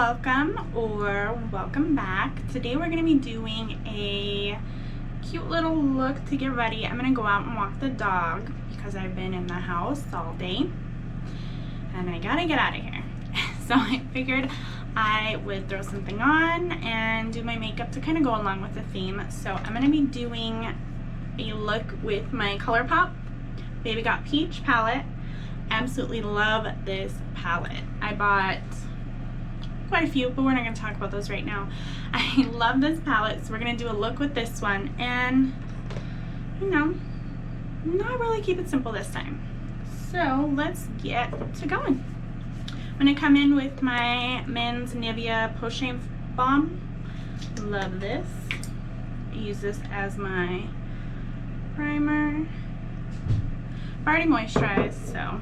welcome or welcome back. Today we're going to be doing a cute little look to get ready. I'm going to go out and walk the dog because I've been in the house all day and I gotta get out of here. So I figured I would throw something on and do my makeup to kind of go along with the theme. So I'm going to be doing a look with my ColourPop Baby Got Peach palette. Absolutely love this palette. I bought quite a few, but we're not going to talk about those right now. I love this palette, so we're going to do a look with this one and, you know, not really keep it simple this time. So let's get to going. I'm going to come in with my men's NIVEA Post-Shave Balm. Love this. I use this as my primer. I've already moisturized, so.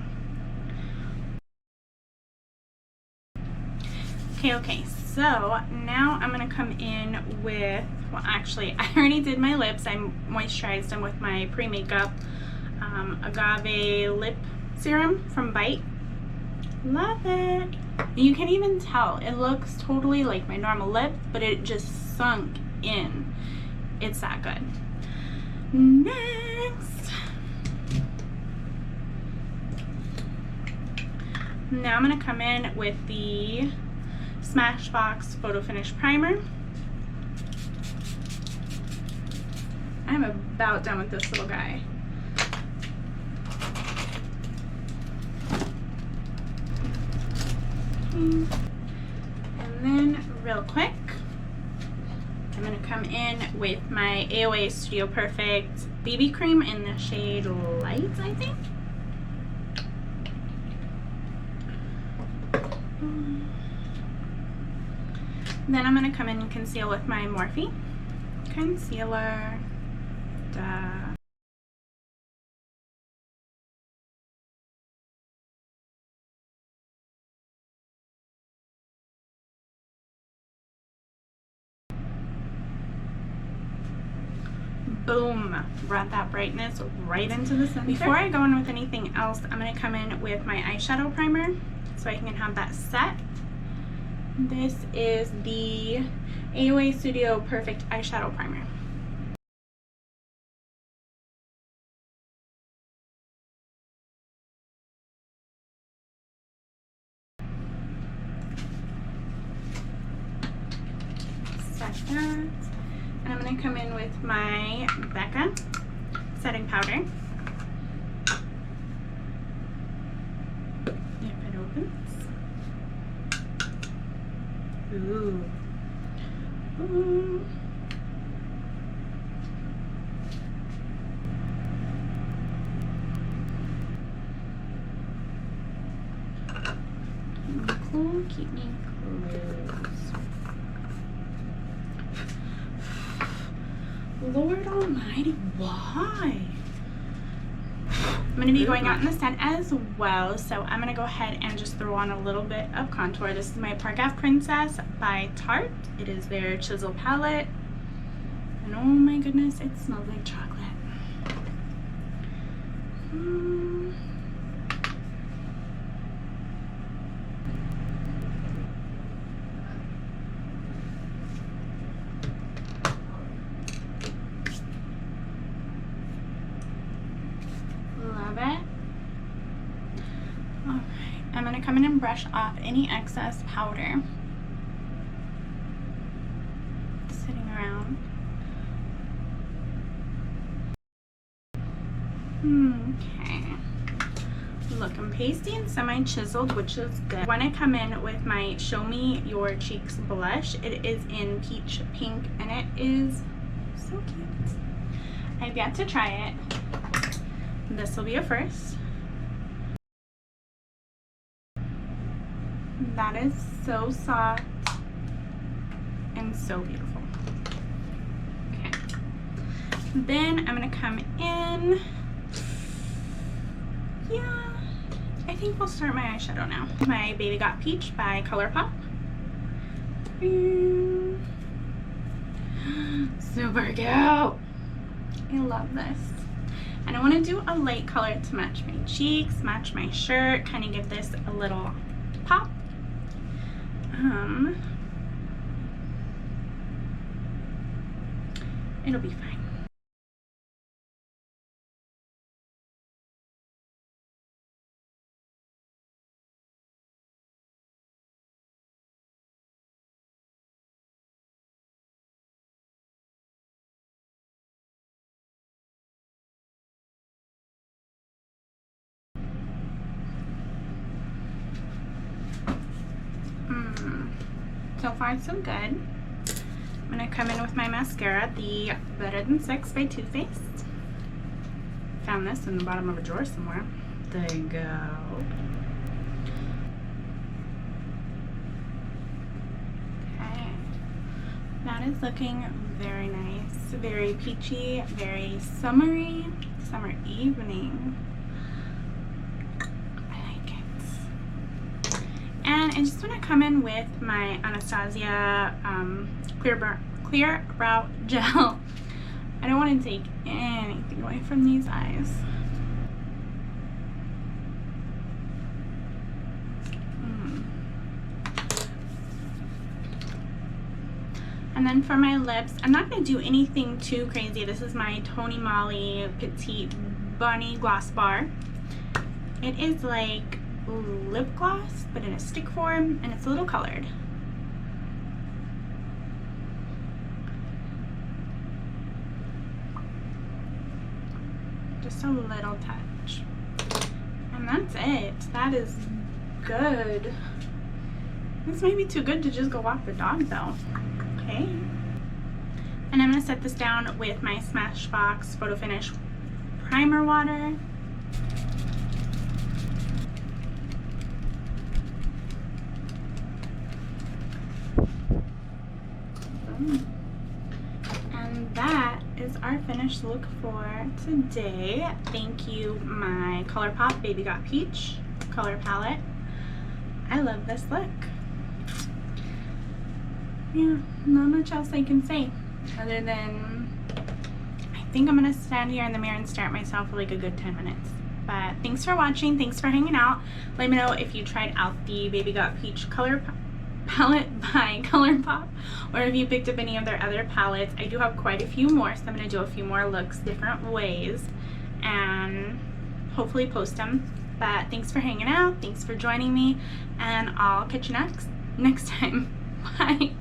Okay, so now I'm going to come in with, well actually I already did my lips. I moisturized them with my pre-makeup agave lip serum from Bite. Love it. You can even tell it looks totally like my normal lip, but it just sunk in. It's that good. Next, now I'm going to come in with the SMASHBOX Photo Finish Primer. I'm about done with this little guy. And then real quick, I'm going to come in with my AOA Studio Perfect BB Cream in the shade Light, I think. Then I'm going to come in and conceal with my Morphe concealer. Boom! Brought that brightness right into the center. Before I go in with anything else, I'm going to come in with my eyeshadow primer so I can have that set. This is the AOA Studio Perfect Eyeshadow Primer. Set that. And I'm going to come in with my BECCA setting powder. If it opens. Ooh. Ooh. Cool, keep me close. Lord Almighty, why? I'm going to be going out in the sun as well, so I'm going to go ahead and just throw on a little bit of contour. This is my PARKAVE Princess by Tarte. It is their CHIZEL palette, and oh my goodness, it smells like chocolate. I'm going to come in and brush off any excess powder sitting around. Okay. Look, I'm pasty and semi-chiseled, which is good. When I come in with my Show Me Your Cheeks blush, it is in Peach Pink, and it is so cute. I've yet to try it. This will be a first. That is so soft and so beautiful. Okay. Then I'm going to come in. Yeah, I think we'll start my eyeshadow now. My Baby Got Peach by ColourPop. Super cute. I love this. And I want to do a light color to match my cheeks, match my shirt, kind of give this a little pop. It'll be fine. So far so good. I'm gonna come in with my mascara, the Better Than Sex by Too Faced. Found this in the bottom of a drawer somewhere. There you go. Okay. That is looking very nice. Very peachy, very summery. Summer evening. And I just want to come in with my Anastasia clear brow gel. I don't want to take anything away from these eyes. And then for my lips, I'm not going to do anything too crazy. This is my Tony Moly Petite Bunny Gloss Bar. It is like lip gloss, but in a stick form, and it's a little colored. Just a little touch. And that's it. That is good. This might be too good to just go walk the dog though. Okay. And I'm going to set this down with my Smashbox Photo Finish Primer Water. And that is our finished look for today. Thank you, my ColourPop Baby Got Peach color palette. I love this look. Yeah, not much else I can say other than I think I'm gonna stand here in the mirror and stare at myself for like a good 10 minutes. But thanks for watching, thanks for hanging out. Let me know if you tried out the Baby Got Peach color palette by ColourPop, or if you picked up any of their other palettes. I do have quite a few more, so I'm going to do a few more looks different ways and hopefully post them. But thanks for hanging out, thanks for joining me, and I'll catch you next time. Bye.